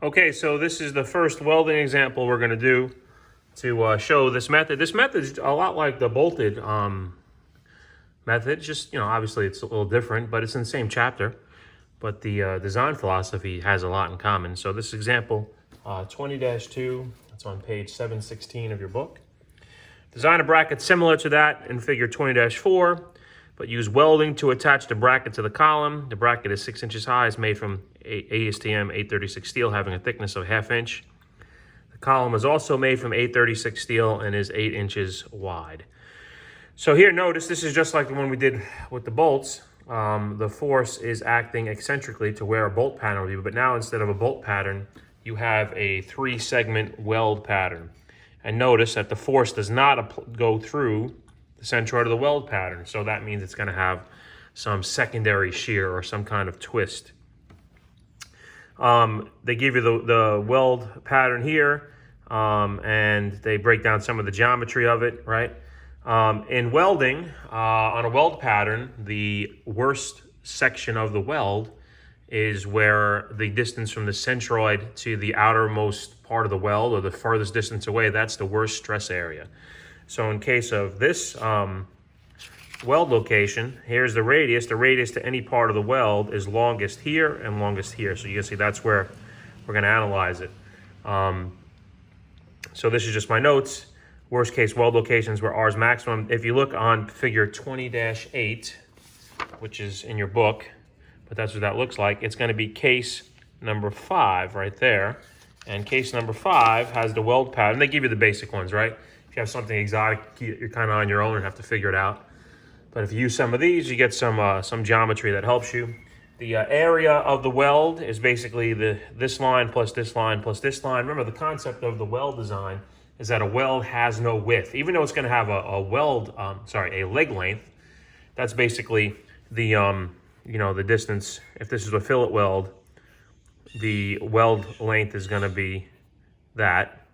Okay, so this is the first welding example we're going to do to show this method. This method is a lot like the bolted method. Just, obviously it's a little different, but it's in the same chapter. But the design philosophy has a lot in common. So this example 20-2, it's on page 716 of your book. Design a bracket similar to that in figure 20-4, but use welding to attach the bracket to the column. The bracket is 6 inches high. It's made from ASTM 836 steel, having a thickness of 1/2 inch. The column is also made from 836 steel and is 8 inches wide. So here, notice this is just like the one we did with the bolts. The force is acting eccentrically to where a bolt pattern would be, but now instead of a bolt pattern, you have a 3-segment weld pattern. And notice that the force does not go through the centroid of the weld pattern. So that means it's going to have some secondary shear or some kind of twist. They give you the weld pattern here, and they break down some of the geometry of it, right? In welding, on a weld pattern, the worst section of the weld is where the distance from the centroid to the outermost part of the weld, or the furthest distance away, that's the worst stress area. So in case of this weld location, here's the radius. The radius to any part of the weld is longest here and longest here. So you can see that's where we're going to analyze it. So this is just my notes. Worst case weld locations where R is maximum. If you look on figure 20-8, which is in your book, but that's what that looks like, it's going to be case number 5 right there. And case number 5 has the weld pattern. They give you the basic ones, right? If you have something exotic, you're kind of on your own and have to figure it out. But if you use some of these, you get some geometry that helps you. The area of the weld is basically this line plus this line plus this line. Remember, the concept of the weld design is that a weld has no width. Even though it's going to have a leg length, that's basically the the distance. If this is a fillet weld, the weld length is going to be that,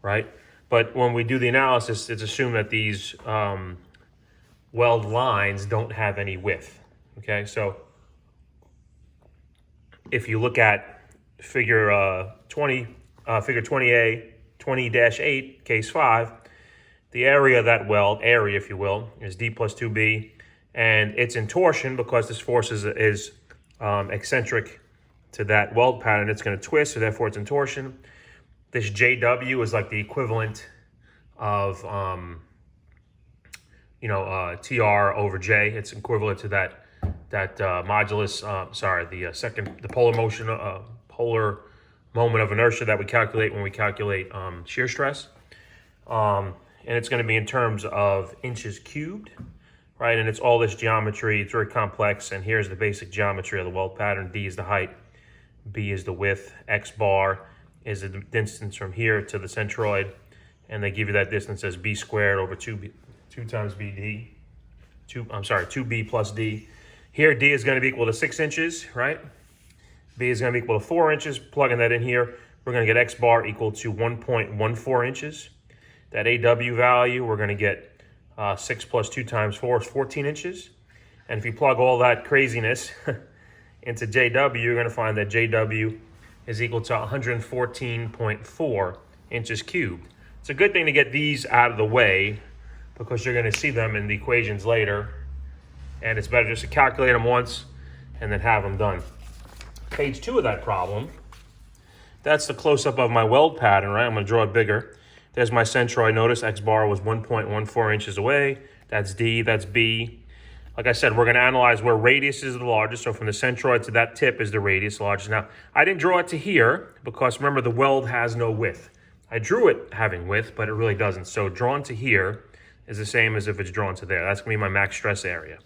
right? But when we do the analysis, it's assumed that these weld lines don't have any width, okay? So if you look at figure 20-8, case 5, the area of that weld, if you will, is D plus 2B, and it's in torsion because this force is eccentric to that weld pattern. It's going to twist, so therefore it's in torsion. This JW is like the equivalent of TR over J. It's equivalent to that modulus. The polar moment of inertia that we calculate when we calculate shear stress. And it's going to be in terms of inches cubed, right? And it's all this geometry. It's very complex. And here's the basic geometry of the weld pattern. D is the height, B is the width, X bar is the distance from here to the centroid, and they give you that distance as B squared over 2 times BD. 2B plus D. Here, D is going to be equal to 6 inches, right? B is going to be equal to 4 inches. Plugging that in here, we're going to get X bar equal to 1.14 inches. That AW value, we're going to get 6 plus 2 times 4 is 14 inches. And if you plug all that craziness into JW, you're going to find that JW is equal to 114.4 inches cubed. It's a good thing to get these out of the way because you're going to see them in the equations later. And it's better just to calculate them once and then have them done. Page 2 of that problem, that's the close-up of my weld pattern, right? I'm going to draw it bigger. There's my centroid. Notice X bar was 1.14 inches away. That's D, that's B. Like I said, we're going to analyze where radius is the largest. So from the centroid to that tip is the radius largest. Now, I didn't draw it to here because remember, the weld has no width. I drew it having width, but it really doesn't. So drawn to here is the same as if it's drawn to there. That's going to be my max stress area,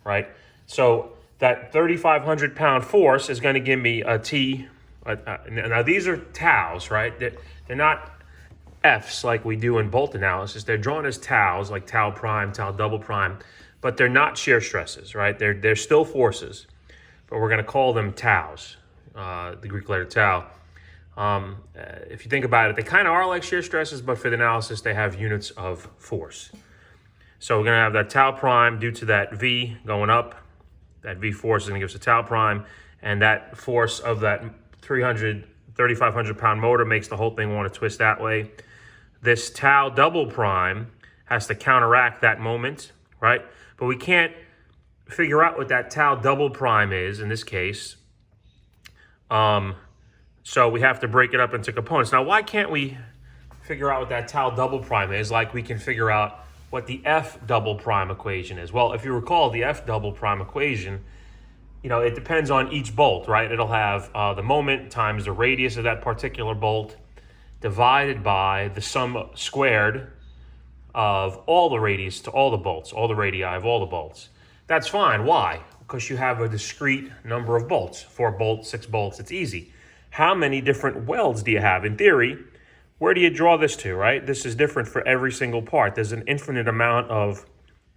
right? So that 3,500 pound force is going to give me a T. Now these are taus, right? They're not Fs like we do in bolt analysis. They're drawn as taus, like tau prime, tau double prime, but they're not shear stresses, right? They're still forces, but we're going to call them taus, the Greek letter tau. If you think about it, they kind of are like shear stresses, but for the analysis, they have units of force. So we're going to have that tau prime due to that V going up. That V force is going to give us a tau prime, and that force of that 300 3,500 pound motor makes the whole thing want to twist that way. This tau double prime has to counteract that moment, right? But we can't figure out what that tau double prime is in this case. So we have to break it up into components. Now, why can't we figure out what that tau double prime is like we can figure out what the F double prime equation is? Well, if you recall the F double prime equation, you know, it depends on each bolt, right? It'll have the moment times the radius of that particular bolt divided by the sum squared of all the radius to all the bolts, all the radii of all the bolts. That's fine. Why? Because you have a discrete number of bolts, 4 bolts, 6 bolts. It's easy. How many different welds do you have? In theory, where do you draw this to, right? This is different for every single part. There's an infinite amount of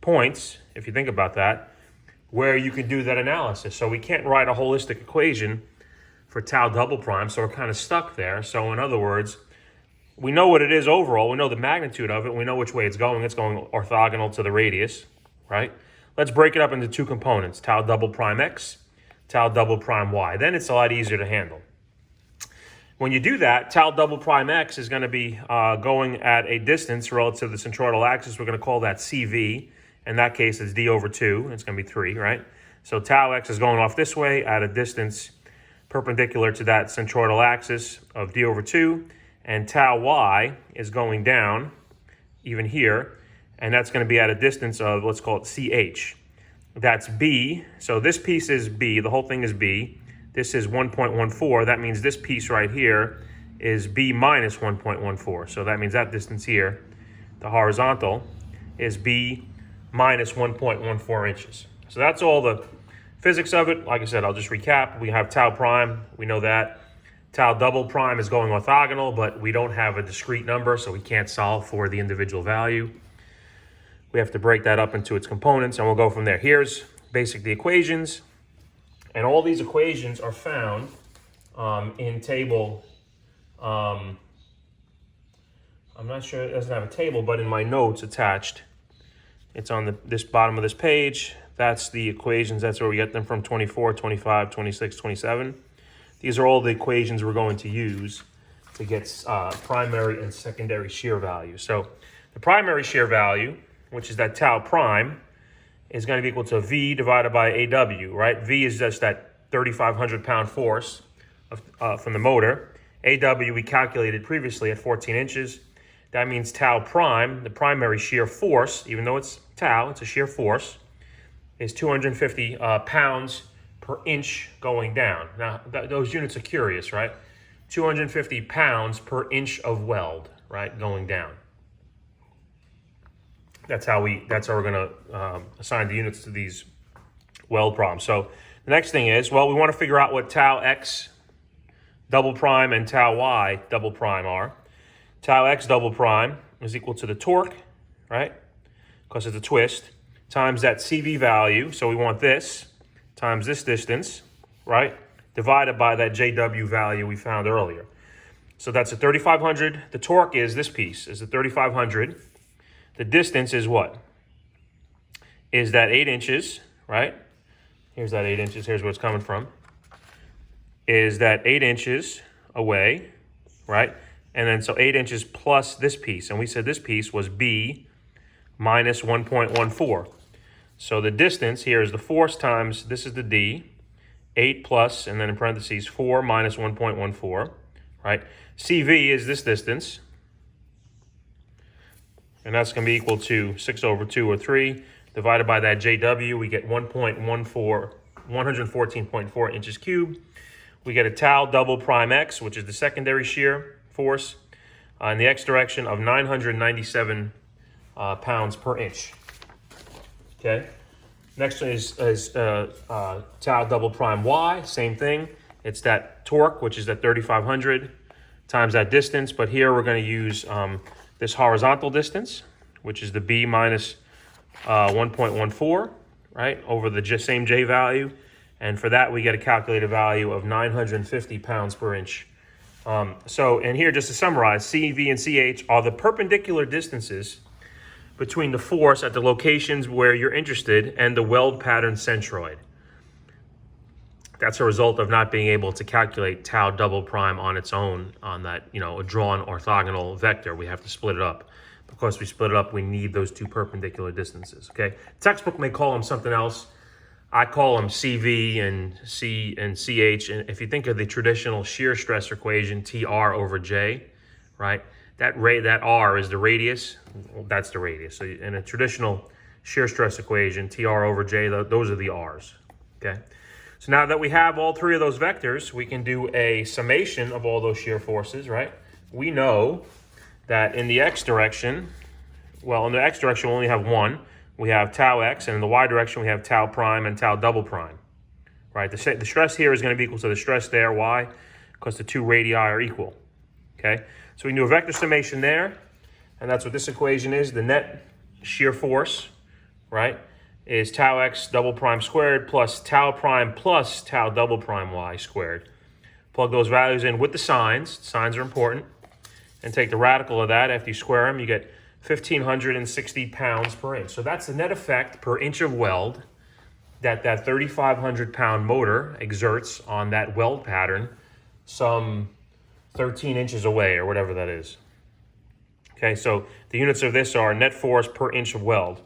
points, if you think about that, where you can do that analysis. So we can't write a holistic equation for tau double prime, so we're kind of stuck there. So in other words, we know what it is overall. We know the magnitude of it. We know which way it's going. It's going orthogonal to the radius, right? Let's break it up into 2 components, tau double prime x, tau double prime y. Then it's a lot easier to handle. When you do that, tau double prime x is going to be going at a distance relative to the centroidal axis. We're going to call that CV. In that case, it's d over 2. It's going to be 3, right? So tau x is going off this way at a distance perpendicular to that centroidal axis of d over 2. And tau y is going down, even here, and that's going to be at a distance of, let's call it ch. That's b. So this piece is b. The whole thing is b. This is 1.14. That means this piece right here is b minus 1.14. So that means that distance here, the horizontal, is b minus 1.14 inches. So that's all the physics of it. Like I said, I'll just recap. We have tau prime. We know that. Tau double prime is going orthogonal, but we don't have a discrete number, so we can't solve for the individual value. We have to break that up into its components, and we'll go from there. Here's basically the equations. And all these equations are found in table, I'm not sure it doesn't have a table, but in my notes attached, it's on this bottom of this page. That's the equations. That's where we get them from, 24, 25, 26, 27. These are all the equations we're going to use to get primary and secondary shear value. So the primary shear value, which is that tau prime, is going to be equal to V divided by AW, right? V is just that 3,500 pound force from the motor. AW we calculated previously at 14 inches. That means tau prime, the primary shear force, even though it's tau, it's a shear force, is 250 pounds per inch going down. Now, those units are curious, right? 250 pounds per inch of weld, right, going down. That's how we're going to assign the units to these weld problems. So the next thing is, well, we want to figure out what tau x double prime and tau y double prime are. Tau x double prime is equal to the torque, right, because it's a twist, times that CV value, so we want this, times this distance, right, divided by that JW value we found earlier. So that's a 3,500. The torque is this piece, is the 3,500. The distance is what? Is that 8 inches, right? Here's that 8 inches. Here's where it's coming from. Is that 8 inches away, right? And then so 8 inches plus this piece. And we said this piece was B minus 1.14. So the distance here is the force times, this is the D, 8 plus, and then in parentheses, 4 minus 1.14, right? CV is this distance. And that's going to be equal to 6 over 2 or 3. Divided by that JW, we get 114.4 inches cubed. We get a tau double prime x, which is the secondary shear force, in the x direction of 997 pounds per inch. Okay. Next one is tau double prime y, same thing. It's that torque, which is that 3,500 times that distance. But here we're going to use this horizontal distance, which is the B minus 1.14, right, over the same J value. And for that, we get a calculated value of 950 pounds per inch. And here, just to summarize, C, V, and CH are the perpendicular distances between the force at the locations where you're interested and the weld pattern centroid. That's a result of not being able to calculate tau double prime on its own on that, a drawn orthogonal vector. We have to split it up. Because we split it up, we need those two perpendicular distances, okay? Textbook may call them something else. I call them CV and C and CH. And if you think of the traditional shear stress equation, TR over J, right? That R is the radius. Well, that's the radius. So in a traditional shear stress equation, TR over J, those are the R's, okay? So now that we have all three of those vectors, we can do a summation of all those shear forces, right? We know that in the x direction, well, in the x direction we only have one. We have tau x, and in the y direction we have tau prime and tau double prime, right? The stress here is going to be equal to the stress there. Why? Because the two radii are equal, okay? So we can do a vector summation there, and that's what this equation is. The net shear force, right, is tau x double prime squared plus tau prime plus tau double prime y squared. Plug those values in with the signs. Signs are important. And take the radical of that. After you square them, you get 1,560 pounds per inch. So that's the net effect per inch of weld that 3,500 pound motor exerts on that weld pattern some 13 inches away or whatever that is. Okay, so the units of this are net force per inch of weld.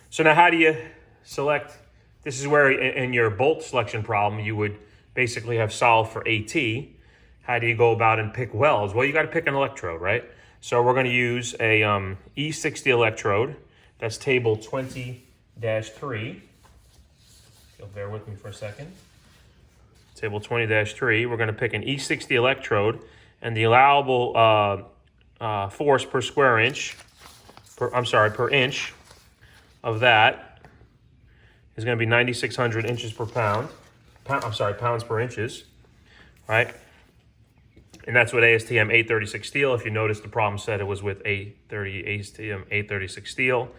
So now how do you select? This is where in your bolt selection problem, you would basically have solved for AT. How do you go about and pick welds? Well, you got to pick an electrode, right? So we're going to use a E60 electrode. That's table 20-3. You'll bear with me for a second. Table 20-3. We're going to pick an E60 electrode, and the allowable force per square inch, per inch of that is going to be 9,600 inches per pound. Pounds per inches, right? And that's with ASTM 836 steel. If you notice, the problem said it was with ASTM 836 steel.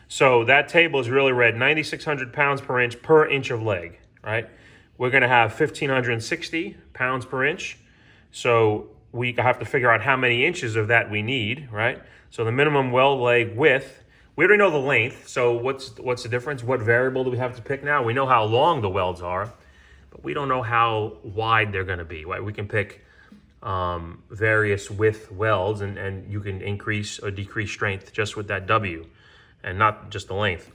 So that table is really read 9,600 pounds per inch of leg, right? We're going to have 1,560 pounds per inch. So we have to figure out how many inches of that we need, right? So the minimum weld leg width, we already know the length. So what's the difference? What variable do we have to pick now? We know how long the welds are, but we don't know how wide they're going to be, right? We can pick various width welds, and you can increase or decrease strength just with that W and not just the length.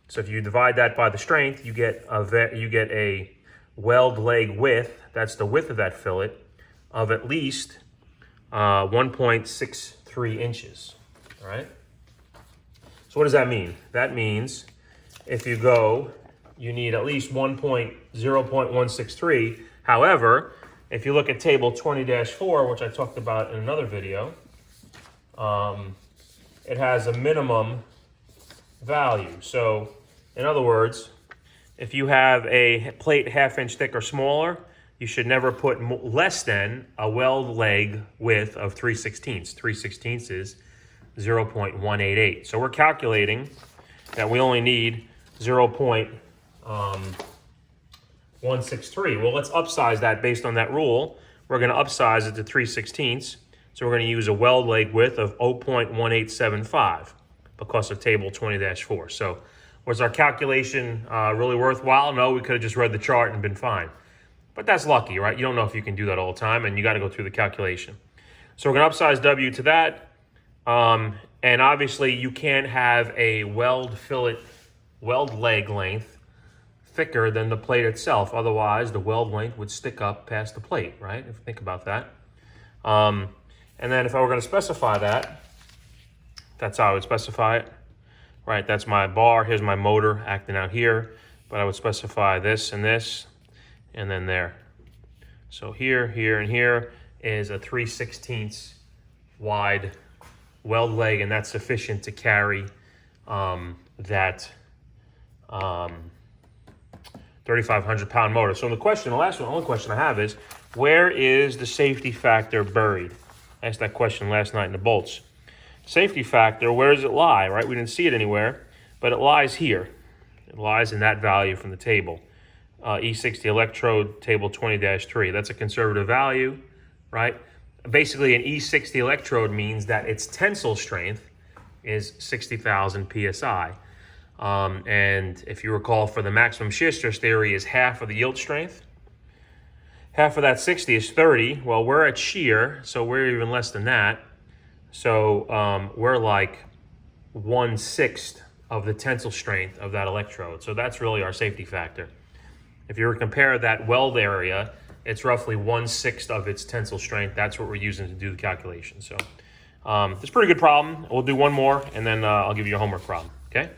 So if you divide that by the strength, you get a weld leg width, that's the width of that fillet, of at least 1.63 inches, all right? So what does that mean? That means if you you need at least 0.163. However, if you look at table 20-4, which I talked about in another video, it has a minimum value. So, in other words, if you have a plate ½ inch thick or smaller, you should never put less than a weld leg width of 3/16. 3/16 is 0.188. So we're calculating that we only need 0.163. Well, let's upsize that based on that rule. We're going to upsize it to 3/16. So we're going to use a weld leg width of 0.1875 because of table 20-4. So was our calculation really worthwhile? No, we could have just read the chart and been fine. But that's lucky, right? You don't know if you can do that all the time, and you got to go through the calculation. So we're going to upsize W to that. And obviously, you can't have a weld leg length thicker than the plate itself. Otherwise, the weld length would stick up past the plate, right? If you think about that. And then if I were going to specify that, that's how I would specify it. Right, that's my bar. Here's my motor acting out here. But I would specify this, and then there. So here, here, and here is a 3/16 wide weld leg, and that's sufficient to carry that 3,500 pound motor. So the only question I have is, where is the safety factor buried? I asked that question last night in the bolts. Safety factor, where does it lie, right? We didn't see it anywhere, but it lies here. It lies in that value from the table. E60 electrode, table 20-3. That's a conservative value, right? Basically, an E60 electrode means that its tensile strength is 60,000 PSI. And if you recall, for the maximum shear stress theory is half of the yield strength. half of that 60 is 30. Well, we're at shear, so we're even less than that. So we're like 1/6 of the tensile strength of that electrode. So that's really our safety factor. If you were to compare that weld area, it's roughly 1/6 of its tensile strength. That's what we're using to do the calculation. So it's a pretty good problem. We'll do one more, and then I'll give you a homework problem, okay?